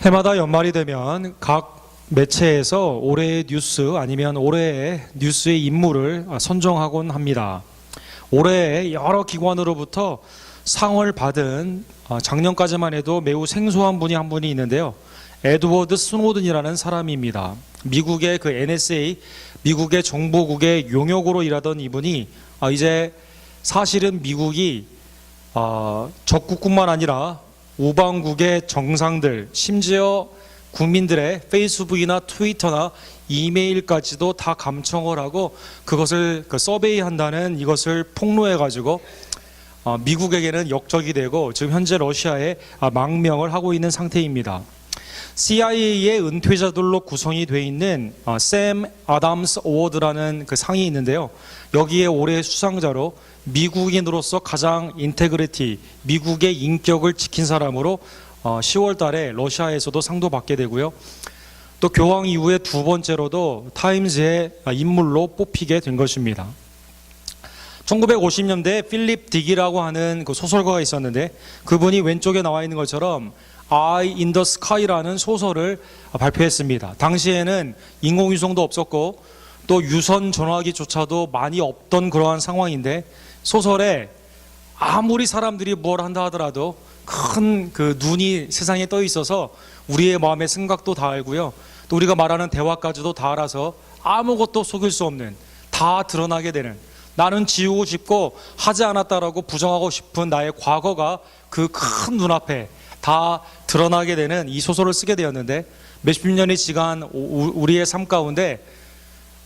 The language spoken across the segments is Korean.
해마다 연말이 되면 각 매체에서 올해의 뉴스 아니면 올해의 뉴스의 인물을 선정하곤 합니다. 올해 여러 기관으로부터 상을 받은 작년까지만 해도 매우 생소한 분이 한 분이 있는데요. 에드워드 스노든이라는 사람입니다. 미국의 그 NSA, 미국의 정보국의 용역으로 일하던 이분이 이제 사실은 미국이 적국뿐만 아니라 우방국의 정상들, 심지어 국민들의 페이스북이나 트위터나 이메일까지도 다 감청을 하고 그것을 서베이한다는 이것을 폭로해가지고 미국에게는 역적이 되고 지금 현재 러시아에 망명을 하고 있는 상태입니다. CIA의 은퇴자들로 구성이 되어 있는 샘 아담스 어워드라는 그 상이 있는데요. 여기에 올해 수상자로 미국인으로서 가장 인테그리티, 미국의 인격을 지킨 사람으로 10월 달에 러시아에서도 상도 받게 되고요. 또 교황 이후에 두 번째로도 타임즈의 인물로 뽑히게 된 것입니다. 1950년대에 필립 딕이라고 하는 그 소설가가 있었는데 그분이 왼쪽에 나와 있는 것처럼 Eye in the Sky라는 소설을 발표했습니다. 당시에는 인공위성도 없었고 또 유선 전화기조차도 많이 없던 그러한 상황인데 소설에 아무리 사람들이 뭘 한다 하더라도 큰 그 눈이 세상에 떠 있어서 우리의 마음의 생각도 다 알고요. 또 우리가 말하는 대화까지도 다 알아서 아무것도 속일 수 없는, 다 드러나게 되는, 나는 지우고 싶고 하지 않았다라고 부정하고 싶은 나의 과거가 그 큰 눈앞에 다 드러나게 되는 이 소설을 쓰게 되었는데 몇십 년이 지난 우리의 삶 가운데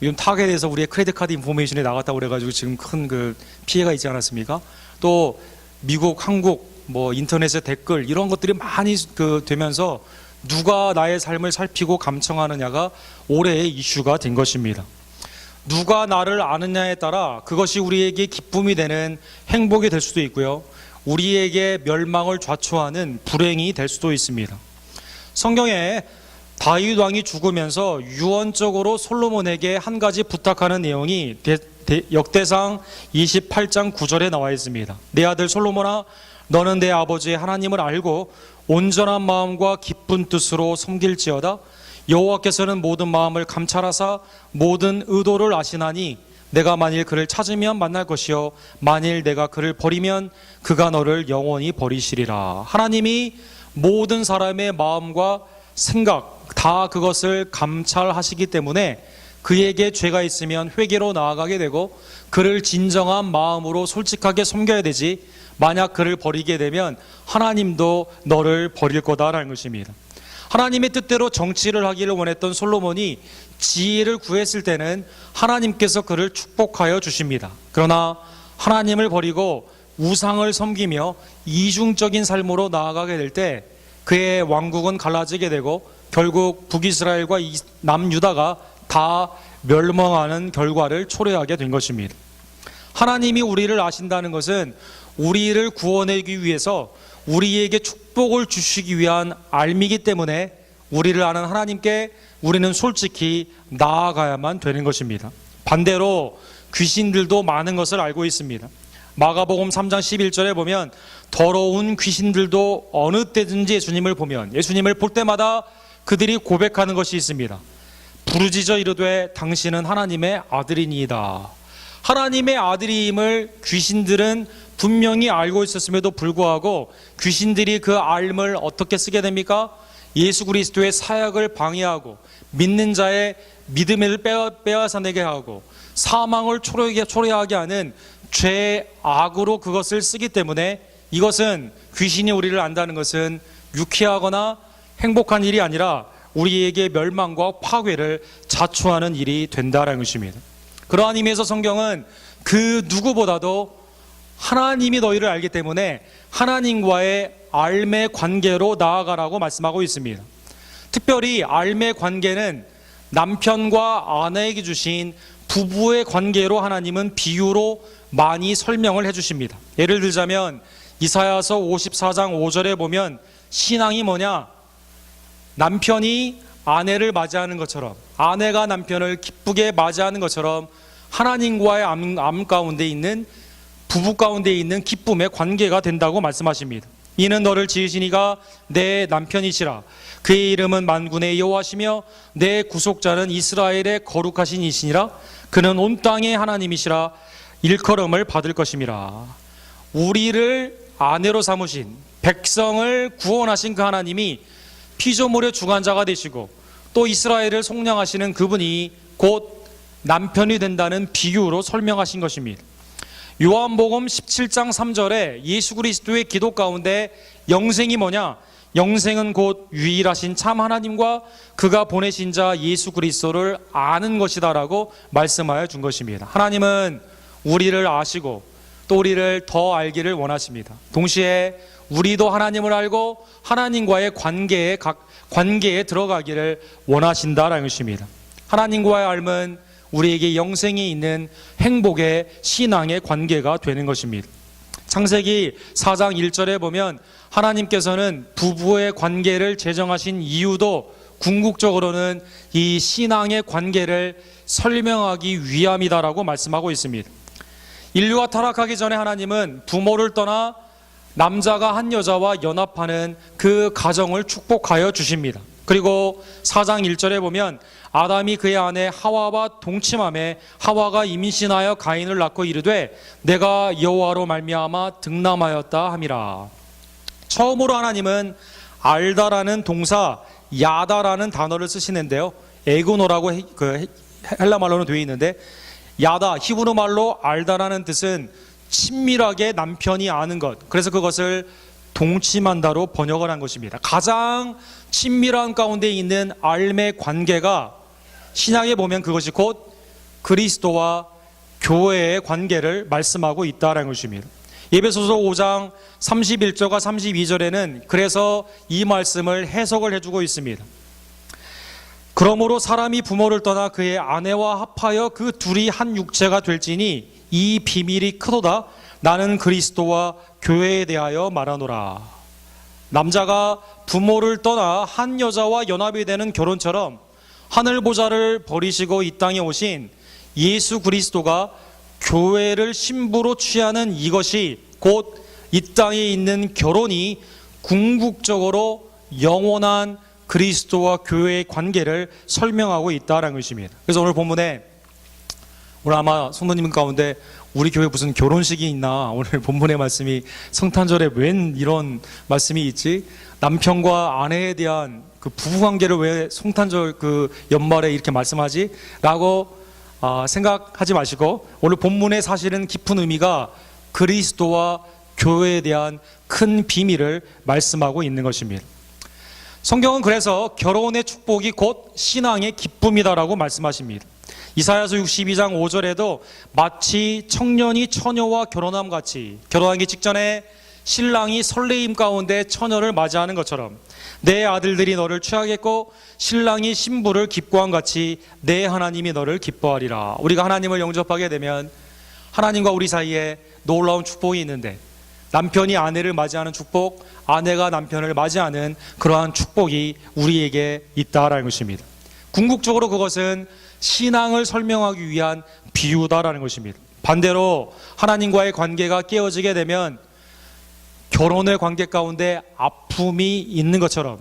요즘 타겟에서 우리의 크레딧 카드 인포메이션이 나갔다고 그래가지고 지금 큰 그 피해가 있지 않았습니까? 또 미국, 한국 뭐 인터넷의 댓글 이런 것들이 많이 되면서 누가 나의 삶을 살피고 감청하느냐가 올해의 이슈가 된 것입니다. 누가 나를 아느냐에 따라 그것이 우리에게 기쁨이 되는 행복이 될 수도 있고요. 우리에게 멸망을 좌초하는 불행이 될 수도 있습니다. 성경에 다윗 왕이 죽으면서 유언적으로 솔로몬에게 한 가지 부탁하는 내용이 역대상 28장 9절에 나와 있습니다. 내 아들 솔로몬아, 너는 내 아버지의 하나님을 알고 온전한 마음과 기쁜 뜻으로 섬길지어다. 여호와께서는 모든 마음을 감찰하사 모든 의도를 아시나니 내가 만일 그를 찾으면 만날 것이요 만일 내가 그를 버리면 그가 너를 영원히 버리시리라. 하나님이 모든 사람의 마음과 생각 다 그것을 감찰하시기 때문에 그에게 죄가 있으면 회개로 나아가게 되고 그를 진정한 마음으로 솔직하게 섬겨야 되지, 만약 그를 버리게 되면 하나님도 너를 버릴 거다라는 것입니다. 하나님의 뜻대로 정치를 하기를 원했던 솔로몬이 지혜를 구했을 때는 하나님께서 그를 축복하여 주십니다. 그러나 하나님을 버리고 우상을 섬기며 이중적인 삶으로 나아가게 될 때 그의 왕국은 갈라지게 되고 결국 북이스라엘과 남유다가 다 멸망하는 결과를 초래하게 된 것입니다. 하나님이 우리를 아신다는 것은 우리를 구원하기 위해서 우리에게 축복을 주시기 위한 알미이기 때문에 우리를 아는 하나님께 우리는 솔직히 나아가야만 되는 것입니다. 반대로 귀신들도 많은 것을 알고 있습니다. 마가복음 3장 11절에 보면 더러운 귀신들도 어느 때든지 예수님을 볼 때마다 그들이 고백하는 것이 있습니다. 부르짖어 이르되 당신은 하나님의 아들이니이다. 하나님의 아들임을 귀신들은 분명히 알고 있었음에도 불구하고 귀신들이 그 알을 어떻게 쓰게 됩니까? 예수 그리스도의 사역을 방해하고 믿는 자의 믿음을 빼앗아내게 하고 사망을 초래하게 하는 죄악으로 그것을 쓰기 때문에 이것은 귀신이 우리를 안다는 것은 유쾌하거나 행복한 일이 아니라 우리에게 멸망과 파괴를 자초하는 일이 된다는 것입니다. 그러한 의미에서 성경은 그 누구보다도 하나님이 너희를 알기 때문에 하나님과의 알매 관계로 나아가라고 말씀하고 있습니다. 특별히 알매 관계는 남편과 아내에게 주신 부부의 관계로 하나님은 비유로 많이 설명을 해주십니다. 예를 들자면 이사야서 54장 5절에 보면 신앙이 뭐냐? 남편이 아내를 맞이하는 것처럼, 아내가 남편을 기쁘게 맞이하는 것처럼 하나님과의 암 가운데 있는, 부부 가운데 있는 기쁨의 관계가 된다고 말씀하십니다. 이는 너를 지으신 이가 내 남편이시라. 그의 이름은 만군의 여호와시며 내 구속자는 이스라엘의 거룩하신 이시니라. 그는 온 땅의 하나님이시라. 일컬음을 받을 것임이라. 우리를 아내로 삼으신, 백성을 구원하신 그 하나님이 피조물의 주관자가 되시고 또 이스라엘을 속량하시는 그분이 곧 남편이 된다는 비유로 설명하신 것입니다. 요한복음 17장 3절에 예수 그리스도의 기도 가운데 영생이 뭐냐? 영생은 곧 유일하신 참 하나님과 그가 보내신 자 예수 그리스도를 아는 것이다 라고 말씀하여 준 것입니다. 하나님은 우리를 아시고 또 우리를 더 알기를 원하십니다. 동시에 우리도 하나님을 알고 하나님과의 관계에 들어가기를 원하신다라는 것입니다. 하나님과의 알면 우리에게 영생이 있는 행복의 신앙의 관계가 되는 것입니다. 창세기 4장 1절에 보면 하나님께서는 부부의 관계를 제정하신 이유도 궁극적으로는 이 신앙의 관계를 설명하기 위함이다라고 말씀하고 있습니다. 인류가 타락하기 전에 하나님은 부모를 떠나 남자가 한 여자와 연합하는 그 가정을 축복하여 주십니다. 그리고 4장 1절에 보면 아담이 그의 아내 하와와 동침함에 하와가 임신하여 가인을 낳고 이르되 내가 여호와로 말미암아 득남하였다 함이라. 처음으로 하나님은 알다라는 동사 야다라는 단어를 쓰시는데요, 에고노라고 헬라 말로는 되어 있는데, 야다 히브리 말로 알다라는 뜻은 친밀하게 남편이 아는 것, 그래서 그것을 동침한다로 번역을 한 것입니다. 가장 친밀한 가운데 있는 알매 관계가 신약에 보면 그것이 곧 그리스도와 교회의 관계를 말씀하고 있다는 것입니다. 에베소서 5장 31절과 32절에는 그래서 이 말씀을 해석을 해주고 있습니다. 그러므로 사람이 부모를 떠나 그의 아내와 합하여 그 둘이 한 육체가 될지니 이 비밀이 크도다. 나는 그리스도와 교회에 대하여 말하노라. 남자가 부모를 떠나 한 여자와 연합이 되는 결혼처럼 하늘 보좌를 버리시고 이 땅에 오신 예수 그리스도가 교회를 신부로 취하는 이것이 곧 이 땅에 있는 결혼이 궁극적으로 영원한 그리스도와 교회의 관계를 설명하고 있다는 것입니다. 그래서 오늘 본문에, 오늘 아마 성도님 가운데 우리 교회 무슨 결혼식이 있나, 오늘 본문의 말씀이 성탄절에 웬 이런 말씀이 있지? 남편과 아내에 대한 그 부부관계를 왜 성탄절 그 연말에 이렇게 말씀하지? 라고 생각하지 마시고, 오늘 본문의 사실은 깊은 의미가 그리스도와 교회에 대한 큰 비밀을 말씀하고 있는 것입니다. 성경은 그래서 결혼의 축복이 곧 신앙의 기쁨이다라고 말씀하십니다. 이사야서 62장 5절에도 마치 청년이 처녀와 결혼함 같이, 결혼하기 직전에 신랑이 설레임 가운데 처녀를 맞이하는 것처럼 내 아들들이 너를 취하겠고 신랑이 신부를 기뻐한 같이 내 하나님이 너를 기뻐하리라. 우리가 하나님을 영접하게 되면 하나님과 우리 사이에 놀라운 축복이 있는데, 남편이 아내를 맞이하는 축복, 아내가 남편을 맞이하는 그러한 축복이 우리에게 있다라는 것입니다. 궁극적으로 그것은 신앙을 설명하기 위한 비유다라는 것입니다. 반대로 하나님과의 관계가 깨어지게 되면 결혼의 관계 가운데 아픔이 있는 것처럼,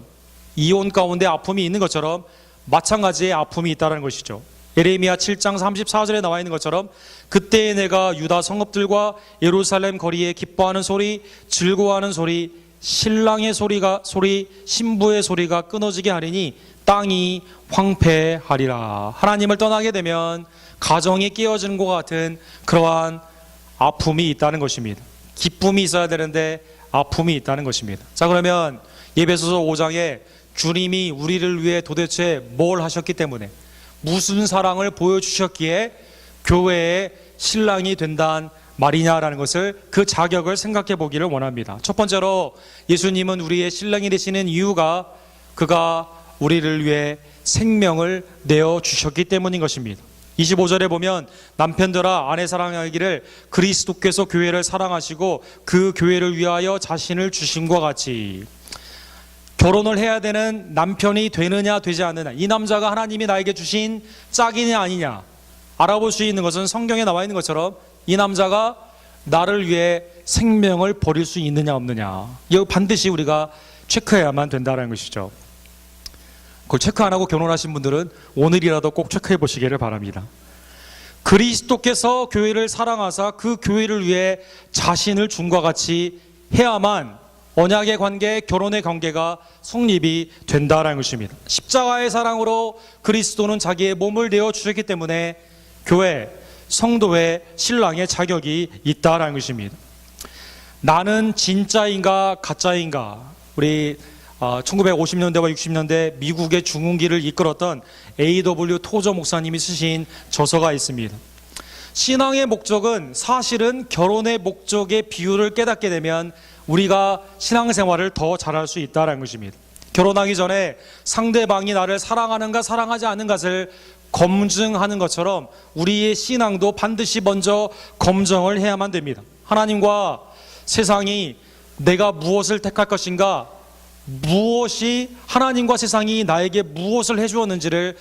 이혼 가운데 아픔이 있는 것처럼 마찬가지의 아픔이 있다는 것이죠. 예레미야 7장 34절에 나와 있는 것처럼 그때에 내가 유다 성읍들과 예루살렘 거리에 기뻐하는 소리, 즐거워하는 소리, 신랑의 소리, 신부의 소리가 끊어지게 하리니 땅이 황폐하리라. 하나님을 떠나게 되면 가정이 깨어지는 것 같은 그러한 아픔이 있다는 것입니다. 기쁨이 있어야 되는데 아픔이 있다는 것입니다. 자, 그러면 에베소서 5장에 주님이 우리를 위해 도대체 뭘 하셨기 때문에, 무슨 사랑을 보여주셨기에 교회의 신랑이 된다는 말이냐라는 것을, 그 자격을 생각해 보기를 원합니다. 첫 번째로 예수님은 우리의 신랑이 되시는 이유가 그가 우리를 위해 생명을 내어주셨기 때문인 것입니다. 25절에 보면 남편들아 아내 사랑하기를 그리스도께서 교회를 사랑하시고 그 교회를 위하여 자신을 주심과 같이, 결혼을 해야 되는 남편이 되느냐 되지 않느냐, 이 남자가 하나님이 나에게 주신 짝이냐 아니냐 알아볼 수 있는 것은 성경에 나와 있는 것처럼 이 남자가 나를 위해 생명을 버릴 수 있느냐 없느냐, 이거 반드시 우리가 체크해야만 된다는 것이죠. 그걸 체크 안 하고 결혼하신 분들은 오늘이라도 꼭 체크해 보시기를 바랍니다. 그리스도께서 교회를 사랑하사 그 교회를 위해 자신을 줌과 같이 해야만 언약의 관계, 결혼의 관계가 성립이 된다라는 것입니다. 십자가의 사랑으로 그리스도는 자기의 몸을 내어 주셨기 때문에 교회, 성도의 신랑의 자격이 있다라는 것입니다. 나는 진짜인가 가짜인가, 우리 1950년대와 60년대 미국의 중흥기를 이끌었던 A.W. 토저 목사님이 쓰신 저서가 있습니다. 신앙의 목적은 사실은 결혼의 목적의 비율을 깨닫게 되면 우리가 신앙생활을 더 잘할 수 있다는 것입니다. 결혼하기 전에 상대방이 나를 사랑하는가 사랑하지 않는 것을 검증하는 것처럼 우리의 신앙도 반드시 먼저 검증을 해야만 됩니다. 하나님과 세상이 내가 무엇을 택할 것인가, 무엇이 하나님과 세상이 나에게 무엇을 해주었는지를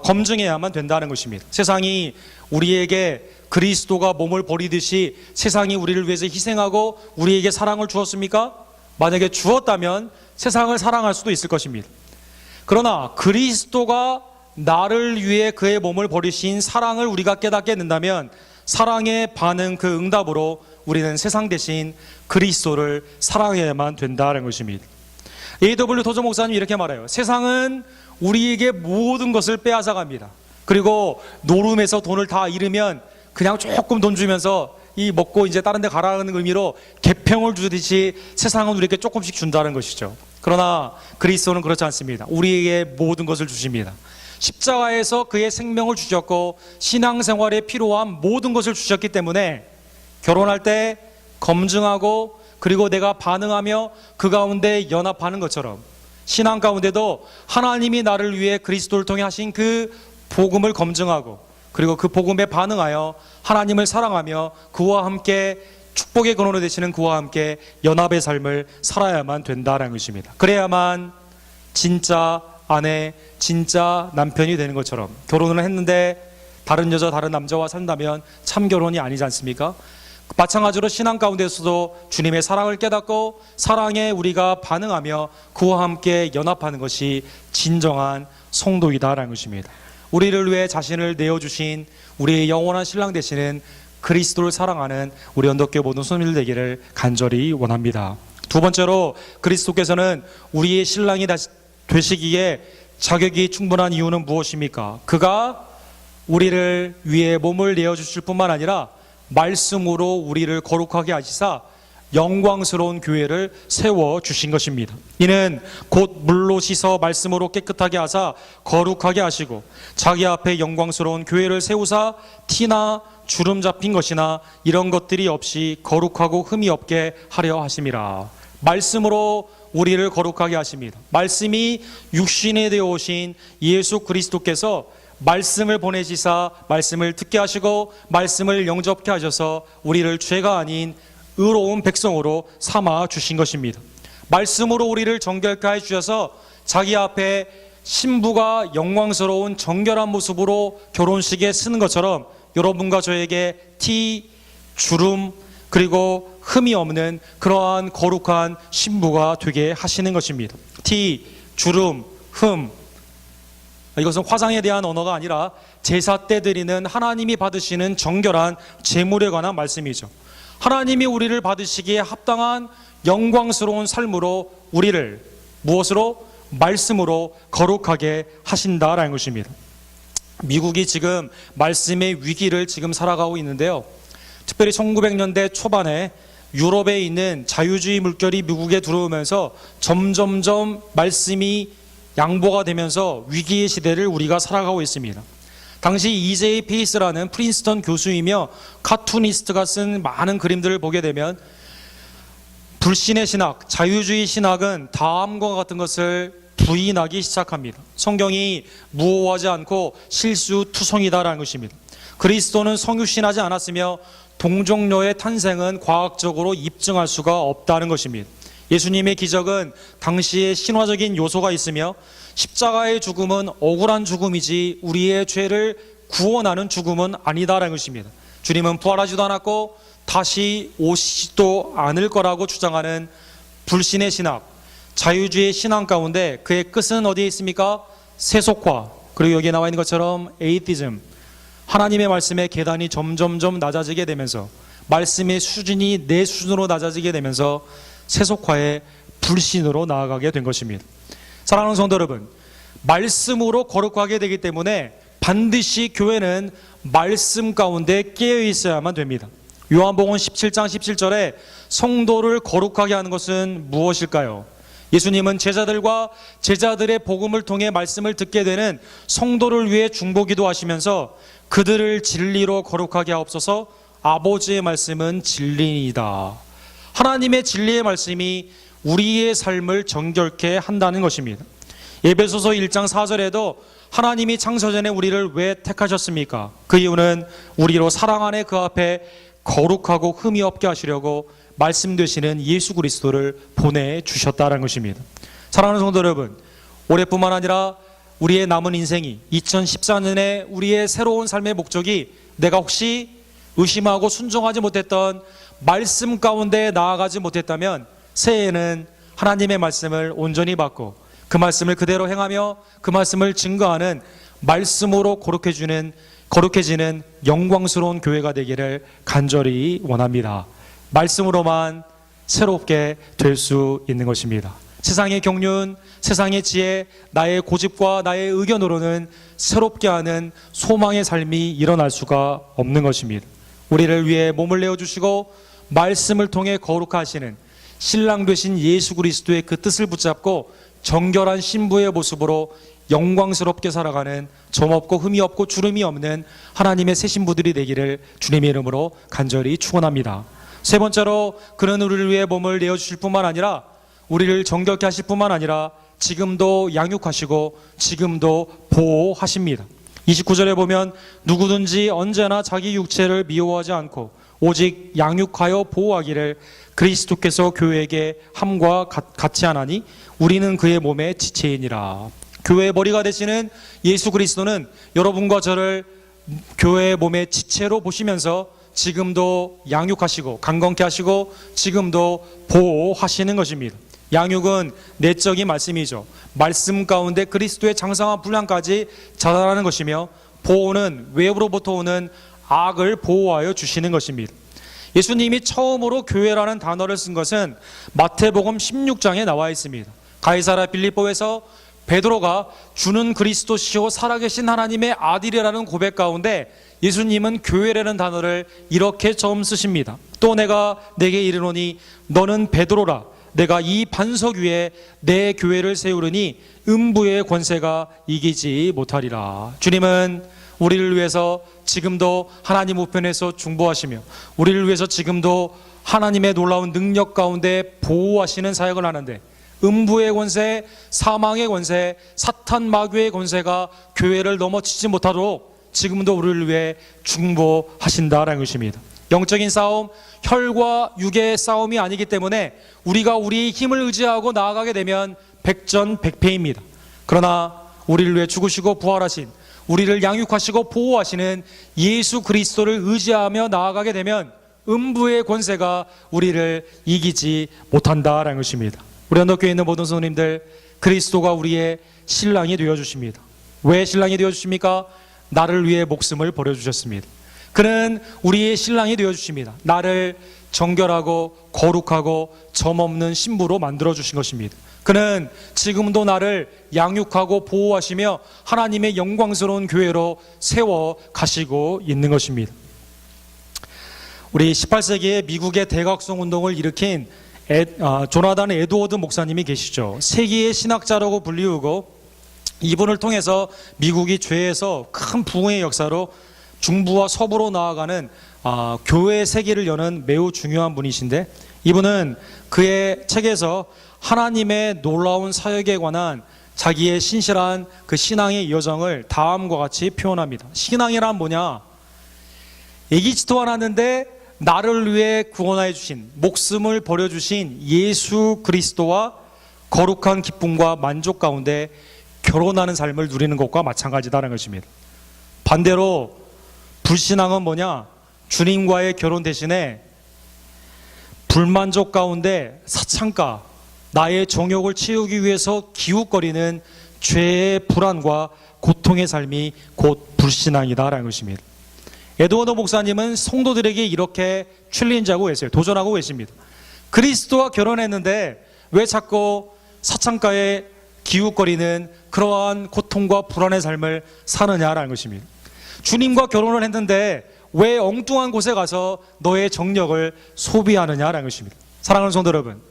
검증해야만 된다는 것입니다. 세상이 우리에게 그리스도가 몸을 버리듯이 세상이 우리를 위해서 희생하고 우리에게 사랑을 주었습니까? 만약에 주었다면 세상을 사랑할 수도 있을 것입니다. 그러나 그리스도가 나를 위해 그의 몸을 버리신 사랑을 우리가 깨닫게 된다면 사랑의 반응, 그 응답으로 우리는 세상 대신 그리스도를 사랑해야만 된다는 것입니다. A.W. 토저 목사님이 이렇게 말해요. 세상은 우리에게 모든 것을 빼앗아 갑니다. 그리고 노름에서 돈을 다 잃으면 그냥 조금 돈 주면서 이 먹고 이제 다른 데 가라는 의미로 개평을 주듯이 세상은 우리에게 조금씩 준다는 것이죠. 그러나 그리스도는 그렇지 않습니다. 우리에게 모든 것을 주십니다. 십자가에서 그의 생명을 주셨고 신앙생활에 필요한 모든 것을 주셨기 때문에 결혼할 때 검증하고 그리고 내가 반응하며 그 가운데 연합하는 것처럼 신앙 가운데도 하나님이 나를 위해 그리스도를 통해 하신 그 복음을 검증하고 그리고 그 복음에 반응하여 하나님을 사랑하며 그와 함께 축복의 근원으로 되시는 그와 함께 연합의 삶을 살아야만 된다는 것입니다. 그래야만 진짜 아내, 진짜 남편이 되는 것처럼, 결혼을 했는데 다른 여자, 다른 남자와 산다면 참 결혼이 아니지 않습니까? 마찬가지로 신앙 가운데서도 주님의 사랑을 깨닫고 사랑에 우리가 반응하며 그와 함께 연합하는 것이 진정한 성도이다라는 것입니다. 우리를 위해 자신을 내어주신 우리의 영원한 신랑 되시는 그리스도를 사랑하는 우리 언덕교회 모든 손님들 되기를 간절히 원합니다. 두 번째로 그리스도께서는 우리의 신랑이 되시기에 자격이 충분한 이유는 무엇입니까? 그가 우리를 위해 몸을 내어주실 뿐만 아니라 말씀으로 우리를 거룩하게 하시사 영광스러운 교회를 세워주신 것입니다. 이는 곧 물로 씻어 말씀으로 깨끗하게 하사 거룩하게 하시고 자기 앞에 영광스러운 교회를 세우사 티나 주름 잡힌 것이나 이런 것들이 없이 거룩하고 흠이 없게 하려 하심이라. 말씀으로 우리를 거룩하게 하십니다. 말씀이 육신에 되어 오신 예수 그리스도께서 말씀을 보내시사 말씀을 듣게 하시고 말씀을 영접케 하셔서 우리를 죄가 아닌 의로운 백성으로 삼아 주신 것입니다. 말씀으로 우리를 정결케 해 주셔서 자기 앞에 신부가 영광스러운 정결한 모습으로 결혼식에 쓰는 것처럼 여러분과 저에게 티, 주름 그리고 흠이 없는 그러한 거룩한 신부가 되게 하시는 것입니다. 티, 주름, 흠, 이것은 화장에 대한 언어가 아니라 제사 때 드리는 하나님이 받으시는 정결한 제물에 관한 말씀이죠. 하나님이 우리를 받으시기에 합당한 영광스러운 삶으로 우리를 무엇으로? 말씀으로 거룩하게 하신다라는 것입니다. 미국이 지금 말씀의 위기를 지금 살아가고 있는데요. 특별히 1900년대 초반에 유럽에 있는 자유주의 물결이 미국에 들어오면서 점점점 말씀이 양보가 되면서 위기의 시대를 우리가 살아가고 있습니다. 당시 E.J. 페이스라는 프린스턴 교수이며 카투니스트가 쓴 많은 그림들을 보게 되면 불신의 신학, 자유주의 신학은 다음과 같은 것을 부인하기 시작합니다. 성경이 무호하지 않고 실수투성이다라는 것입니다. 그리스도는 성육신하지 않았으며 동정녀의 탄생은 과학적으로 입증할 수가 없다는 것입니다. 예수님의 기적은 당시에 신화적인 요소가 있으며 십자가의 죽음은 억울한 죽음이지 우리의 죄를 구원하는 죽음은 아니다라는 것입니다. 주님은 부활하지도 않았고 다시 오시지도 않을 거라고 주장하는 불신의 신학, 자유주의 신앙 가운데 그의 끝은 어디에 있습니까? 세속화, 그리고 여기에 나와 있는 것처럼 에이티즘, 하나님의 말씀의 계단이 점점점 낮아지게 되면서 말씀의 수준이 내 수준으로 낮아지게 되면서 세속화의 불신으로 나아가게 된 것입니다. 사랑하는 성도 여러분, 말씀으로 거룩하게 되기 때문에 반드시 교회는 말씀 가운데 깨어 있어야만 됩니다. 요한복음 17장 17절에 성도를 거룩하게 하는 것은 무엇일까요? 예수님은 제자들과 제자들의 복음을 통해 말씀을 듣게 되는 성도를 위해 중보기도 하시면서 그들을 진리로 거룩하게 하옵소서, 아버지의 말씀은 진리이다. 하나님의 진리의 말씀이 우리의 삶을 정결케 한다는 것입니다. 에베소서 1장 4절에도 하나님이 창세 전에 우리를 왜 택하셨습니까? 그 이유는 우리로 사랑 안에 그 앞에 거룩하고 흠이 없게 하시려고 말씀 되시는 예수 그리스도를 보내주셨다는 것입니다. 사랑하는 성도 여러분, 올해뿐만 아니라 우리의 남은 인생이 2014년에 우리의 새로운 삶의 목적이 내가 혹시 의심하고 순종하지 못했던 말씀 가운데 나아가지 못했다면 새해에는 하나님의 말씀을 온전히 받고 그 말씀을 그대로 행하며 그 말씀을 증거하는 말씀으로 거룩해지는 영광스러운 교회가 되기를 간절히 원합니다. 말씀으로만 새롭게 될 수 있는 것입니다. 세상의 경륜, 세상의 지혜, 나의 고집과 나의 의견으로는 새롭게 하는 소망의 삶이 일어날 수가 없는 것입니다. 우리를 위해 몸을 내어주시고 말씀을 통해 거룩하시는 신랑 되신 예수 그리스도의 그 뜻을 붙잡고 정결한 신부의 모습으로 영광스럽게 살아가는 점없고 흠이 없고 주름이 없는 하나님의 새 신부들이 되기를 주님의 이름으로 간절히 축원합니다. 세 번째로, 그는 우리를 위해 몸을 내어주실 뿐만 아니라 우리를 정결케 하실 뿐만 아니라 지금도 양육하시고 지금도 보호하십니다. 29절에 보면 누구든지 언제나 자기 육체를 미워하지 않고 오직 양육하여 보호하기를 그리스도께서 교회에게 함과 같이 하나니 우리는 그의 몸의 지체이니라. 교회의 머리가 되시는 예수 그리스도는 여러분과 저를 교회의 몸의 지체로 보시면서 지금도 양육하시고 강건케 하시고 지금도 보호하시는 것입니다. 양육은 내적인 말씀이죠. 말씀 가운데 그리스도의 장성한 분량까지 자라나는 것이며, 보호는 외부로부터 오는 악을 보호하여 주시는 것입니다. 예수님이 처음으로 교회라는 단어를 쓴 것은 마태복음 16장에 나와 있습니다. 가이사랴 빌립보에서 베드로가 주는 그리스도시요 살아계신 하나님의 아들이라는 고백 가운데 예수님은 교회라는 단어를 이렇게 처음 쓰십니다. 또 내가 내게 이르노니 너는 베드로라, 내가 이 반석 위에 내 교회를 세우르니 음부의 권세가 이기지 못하리라. 주님은 우리를 위해서 지금도 하나님 우편에서 중보하시며 우리를 위해서 지금도 하나님의 놀라운 능력 가운데 보호하시는 사역을 하는데, 음부의 권세, 사망의 권세, 사탄 마귀의 권세가 교회를 넘어치지 못하도록 지금도 우리를 위해 중보하신다라는 것입니다. 영적인 싸움, 혈과 육의 싸움이 아니기 때문에 우리가 우리의 힘을 의지하고 나아가게 되면 백전백패입니다. 그러나 우리를 위해 죽으시고 부활하신, 우리를 양육하시고 보호하시는 예수 그리스도를 의지하며 나아가게 되면 음부의 권세가 우리를 이기지 못한다라는 것입니다. 우리 언덕교회에 있는 모든 성도님들, 그리스도가 우리의 신랑이 되어주십니다. 왜 신랑이 되어주십니까? 나를 위해 목숨을 버려주셨습니다. 그는 우리의 신랑이 되어주십니다. 나를 정결하고 거룩하고 점없는 신부로 만들어주신 것입니다. 그는 지금도 나를 양육하고 보호하시며 하나님의 영광스러운 교회로 세워 가시고 있는 것입니다. 우리 18세기에 미국의 대각성 운동을 일으킨 조나단 에드워드 목사님이 계시죠. 세계의 신학자라고 불리우고, 이분을 통해서 미국이 죄에서 큰 부흥의 역사로 중부와 서부로 나아가는 교회의 세계를 여는 매우 중요한 분이신데, 이분은 그의 책에서 하나님의 놀라운 사역에 관한 자기의 신실한 그 신앙의 여정을 다음과 같이 표현합니다. 신앙이란 뭐냐? 예기치도 않았는데 나를 위해 구원하여 주신, 목숨을 버려주신 예수 그리스도와 거룩한 기쁨과 만족 가운데 결혼하는 삶을 누리는 것과 마찬가지다라는 것입니다. 반대로 불신앙은 뭐냐? 주님과의 결혼 대신에 불만족 가운데 사창가, 나의 정욕을 채우기 위해서 기웃거리는 죄의 불안과 고통의 삶이 곧 불신앙이다라는 것입니다. 에드워드 목사님은 성도들에게 이렇게 챌린지하고 계세요. 도전하고 계십니다. 그리스도와 결혼했는데 왜 자꾸 사창가에 기웃거리는 그러한 고통과 불안의 삶을 사느냐라는 것입니다. 주님과 결혼을 했는데 왜 엉뚱한 곳에 가서 너의 정력을 소비하느냐라는 것입니다. 사랑하는 성도 여러분,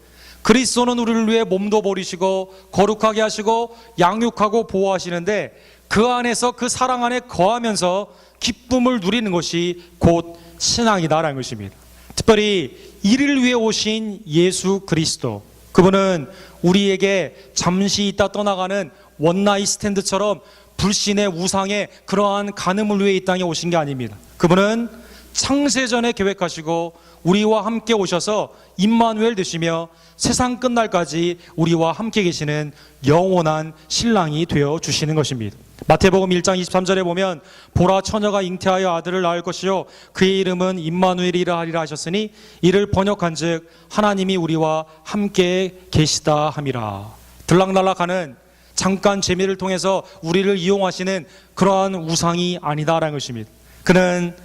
그리스도는 우리를 위해 몸도 버리시고 거룩하게 하시고 양육하고 보호하시는데 그 안에서 그 사랑 안에 거하면서 기쁨을 누리는 것이 곧 신앙이다라는 것입니다. 특별히 이를 위해 오신 예수 그리스도, 그분은 우리에게 잠시 있다 떠나가는 원나잇 스탠드처럼 불신의 우상의 그러한 간음을 위해 이 땅에 오신 게 아닙니다. 그분은 창세전에 계획하시고 우리와 함께 오셔서 임마누엘 되시며 세상 끝날까지 우리와 함께 계시는 영원한 신랑이 되어 주시는 것입니다. 마태복음 1장 23절에 보면 보라 처녀가 잉태하여 아들을 낳을 것이요 그의 이름은 임마누엘이라 하리라 하셨으니 이를 번역한즉 하나님이 우리와 함께 계시다 함이라. 들락날락하는 잠깐 재미를 통해서 우리를 이용하시는 그러한 우상이 아니다라는 것입니다. 그는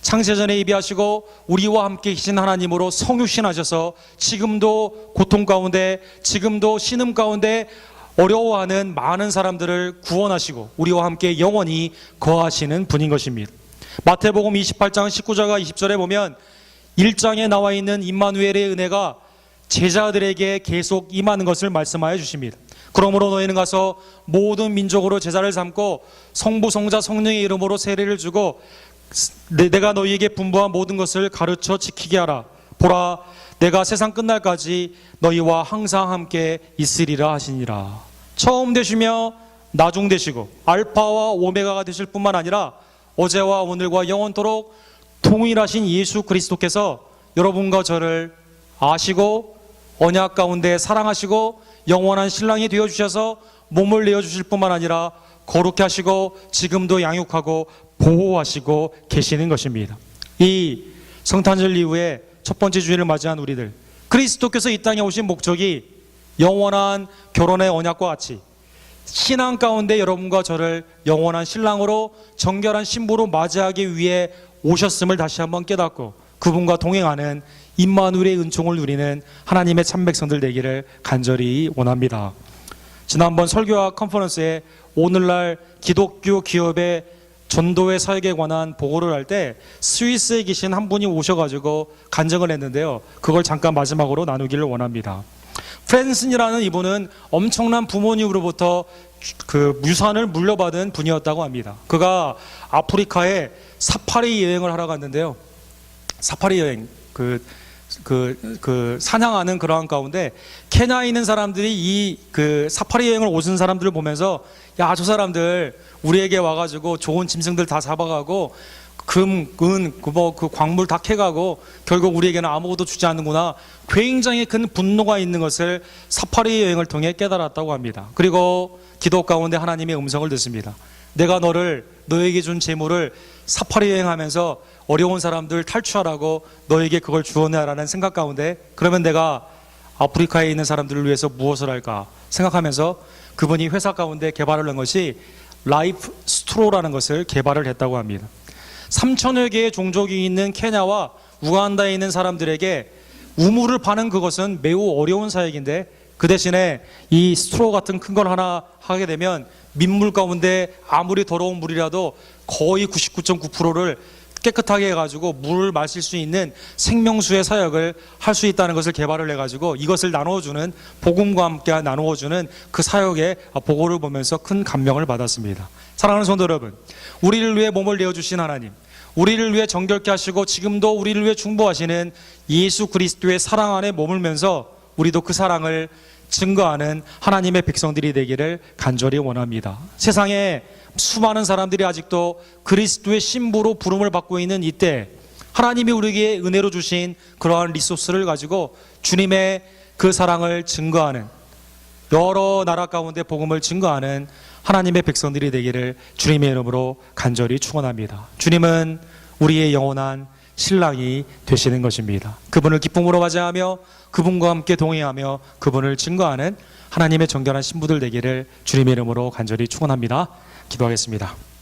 창세전에 예비하시고 우리와 함께 계신 하나님으로 성육신하셔서 지금도 고통 가운데, 지금도 신음 가운데 어려워하는 많은 사람들을 구원하시고 우리와 함께 영원히 거하시는 분인 것입니다. 마태복음 28장 19절과 20절에 보면 1장에 나와 있는 임마누엘의 은혜가 제자들에게 계속 임하는 것을 말씀하여 주십니다. 그러므로 너희는 가서 모든 민족으로 제자를 삼고 성부 성자 성령의 이름으로 세례를 주고 내가 너희에게 분부한 모든 것을 가르쳐 지키게 하라. 보라, 내가 세상 끝날까지 너희와 항상 함께 있으리라 하시니라. 처음 되시며 나중 되시고 알파와 오메가가 되실 뿐만 아니라 어제와 오늘과 영원토록 동일하신 예수 그리스도께서 여러분과 저를 아시고 언약 가운데 사랑하시고 영원한 신랑이 되어주셔서 몸을 내어주실 뿐만 아니라 거룩해 하시고 지금도 양육하고 보호하시고 계시는 것입니다. 이 성탄절 이후에 첫 번째 주일을 맞이한 우리들, 그리스도께서 이 땅에 오신 목적이 영원한 결혼의 언약과 같이 신앙 가운데 여러분과 저를 영원한 신랑으로 정결한 신부로 맞이하기 위해 오셨음을 다시 한번 깨닫고 그분과 동행하는 임마누엘의 은총을 누리는 하나님의 참 백성들 되기를 간절히 원합니다. 지난번 설교와 컨퍼런스에 오늘날 기독교 기업의 전도의 사역에 관한 보고를 할 때 스위스에 계신 한 분이 오셔가지고 간증을 했는데요. 그걸 잠깐 마지막으로 나누기를 원합니다. 프랜슨이라는 이분은 엄청난 부모님으로부터 그 유산을 물려받은 분이었다고 합니다. 그가 아프리카에 사파리 여행을 하러 갔는데요. 사파리 여행, 사냥하는 그러한 가운데 케냐에 있는 사람들이 그 사파리 여행을 오신 사람들을 보면서 야, 저 사람들 우리에게 와가지고 좋은 짐승들 다 잡아가고 금, 은, 그 광물 다 캐가고 결국 우리에게는 아무것도 주지 않는구나. 굉장히 큰 분노가 있는 것을 사파리 여행을 통해 깨달았다고 합니다. 그리고 기도 가운데 하나님의 음성을 듣습니다. 내가 너에게 준 재물을 사파리 여행하면서 어려운 사람들 탈출하라고 너에게 그걸 주어내라는 생각 가운데 그러면 내가 아프리카에 있는 사람들을 위해서 무엇을 할까 생각하면서 그분이 회사 가운데 개발을 한 것이 라이프 스트로라는 것을 개발을 했다고 합니다. 3천여 개의 종족이 있는 케냐와 우간다에 있는 사람들에게 우물을 파는 그것은 매우 어려운 사역인데 그 대신에 이 스트로 같은 큰 걸 하나 하게 되면 민물 가운데 아무리 더러운 물이라도 거의 99.9%를 깨끗하게 해가지고 물을 마실 수 있는 생명수의 사역을 할 수 있다는 것을 개발을 해가지고 이것을 나누어주는 복음과 함께 나누어주는 그 사역의 보고를 보면서 큰 감명을 받았습니다. 사랑하는 성도 여러분, 우리를 위해 몸을 내어주신 하나님, 우리를 위해 정결케 하시고 지금도 우리를 위해 중보하시는 예수 그리스도의 사랑 안에 머물면서 우리도 그 사랑을 증거하는 하나님의 백성들이 되기를 간절히 원합니다. 세상에 수많은 사람들이 아직도 그리스도의 신부로 부름을 받고 있는 이때 하나님이 우리에게 은혜로 주신 그러한 리소스를 가지고 주님의 그 사랑을 증거하는 여러 나라 가운데 복음을 증거하는 하나님의 백성들이 되기를 주님의 이름으로 간절히 축원합니다. 주님은 우리의 영원한 신랑이 되시는 것입니다. 그분을 기쁨으로 맞이하며 그분과 함께 동행하며 그분을 증거하는 하나님의 정결한 신부들 되기를 주님의 이름으로 간절히 축원합니다. 기도하겠습니다.